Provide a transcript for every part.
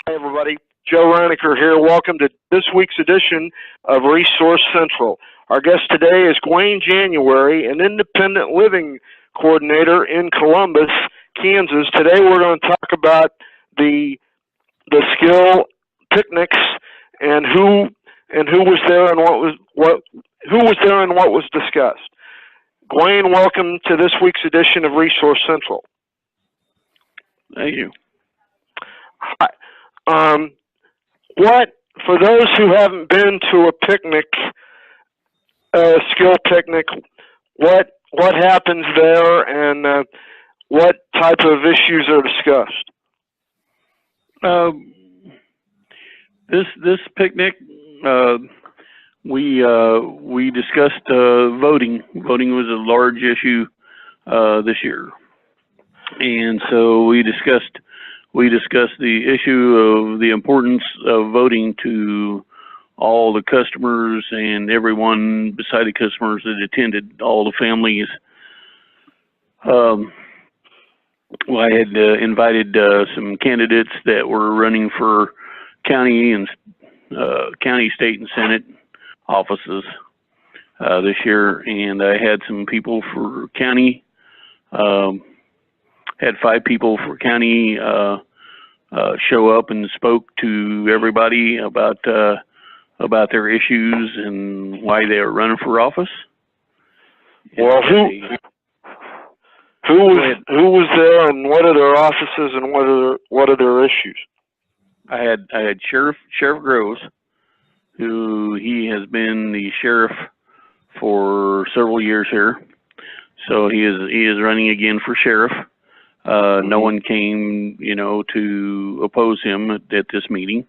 Hi, everybody. Joe Reinecker here. Welcome to this week's edition of Resource Central. Our guest today is Gwain January, an independent living coordinator in Columbus, Kansas. Today we're going to talk about the SKIL picnics and who was there and what was discussed. Gwain, welcome to this week's edition of Resource Central. Thank you. Hi. For those who haven't been to a picnic, a SKIL picnic, what happens there, and what type of issues are discussed? This picnic, we discussed voting. Voting was a large issue this year, and so we discussed the issue of the importance of voting to all the customers and everyone beside the customers that attended, all the families. Well, I had invited some candidates that were running for county, state, and Senate offices this year, and I had some people for county. Had 5 people for county show up and spoke to everybody about their issues and why they are running for office. Well, who was there, and what are their offices, and what are their issues? I had Sheriff Groves, who he has been the sheriff for several years here, so he is running again for sheriff. No one came, to oppose him at this meeting,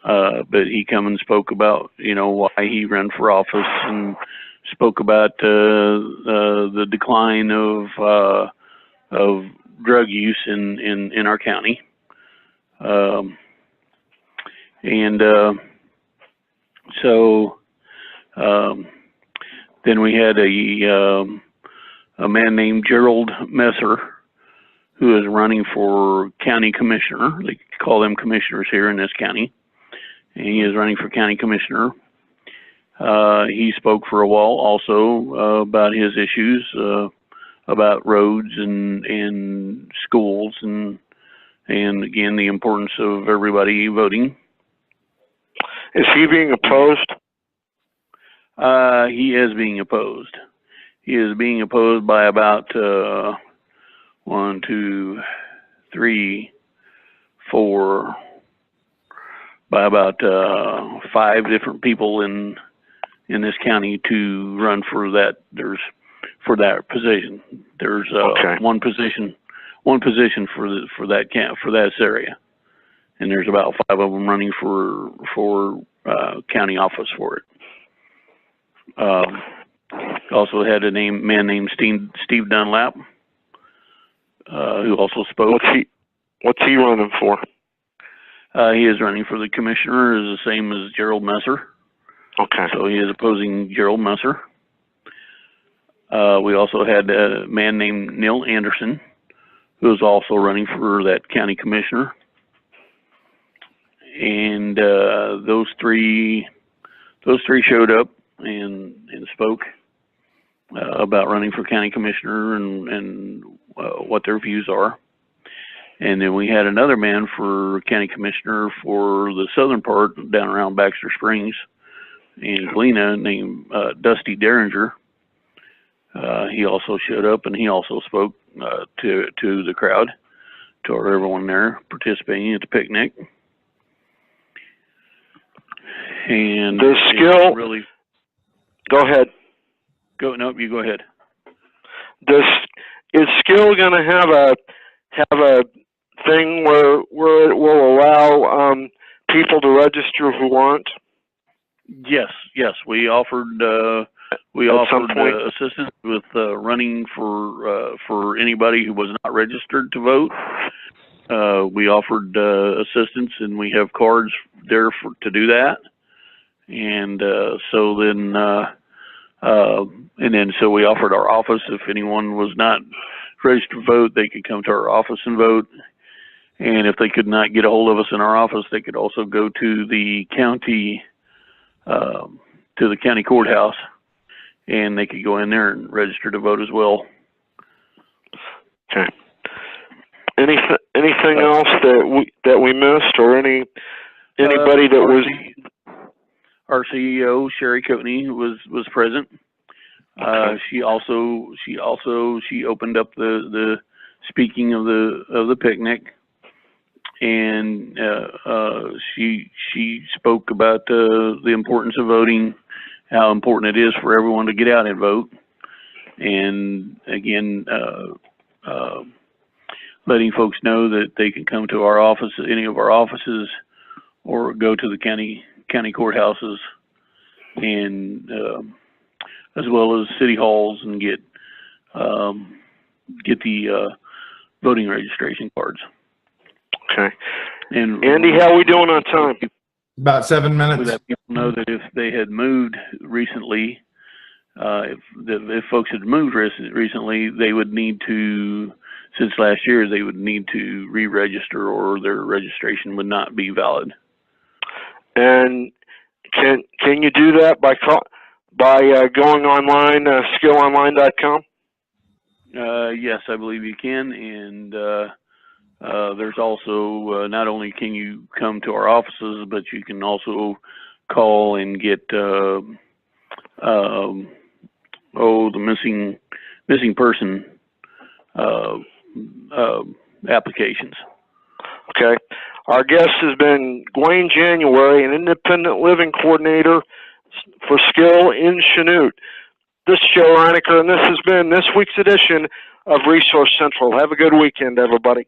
but he come and spoke about, why he ran for office, and spoke about the decline of drug use in our county, so then we had a man named Gerald Messer, who is running for county commissioner. They call them commissioners here in this county. And he is running for county commissioner. He spoke for a while also about his issues, about roads and schools, and again, the importance of everybody voting. Is he being opposed? He is being opposed. He is being opposed by about 1, 2, 3, 4, by about 5 different people in this county to run for that. For that position. There's one position for that area, and there's about 5 of them running for county office for it. Also had a man named Steve Dunlap, who also spoke. What's he running for? He is running for the commissioner, is the same as Gerald Messer. Okay. So he is opposing Gerald Messer. We also had a man named Neil Anderson, who is also running for that county commissioner. And those three showed up and spoke about running for county commissioner and what their views are. And then we had another man for county commissioner for the southern part down around Baxter Springs and Galena, named Dusty Derringer. He also showed up, and he also spoke to the crowd, to everyone there participating at the picnic. And the SKIL really. Go ahead. No, you go ahead. Is SKIL going to have a thing where it will allow people to register who aren't? Yes. We offered assistance with running for anybody who was not registered to vote. We offered assistance, and we have cards there to do that. And so we offered our office. If anyone was not registered to vote, they could come to our office and vote. And if they could not get a hold of us in our office, they could also go to the county courthouse, and they could go in there and register to vote as well. Okay. Anything else that we missed, or anybody that was? Our CEO Sherry Coatney was present. Okay. She opened up the speaking of the picnic, and she spoke about the importance of voting, how important it is for everyone to get out and vote, and again, letting folks know that they can come to our office, any of our offices, or go to the county courthouses, and as well as city halls, and get the voting registration cards. Okay. And Andy, how are we doing on time? About 7 minutes. We let people know that if they had moved recently, if folks had moved recently, they would need to, since last year, they would need to re-register, or their registration would not be valid. And can you do that by going online, skillonline.com? Yes, I believe you can, and there's also not only can you come to our offices, but you can also call and get the missing person applications. Okay. Our guest has been Gwain January, an independent living coordinator for SKIL in Chanute. This is Joe Reinecker, and this has been this week's edition of Resource Central. Have a good weekend, everybody.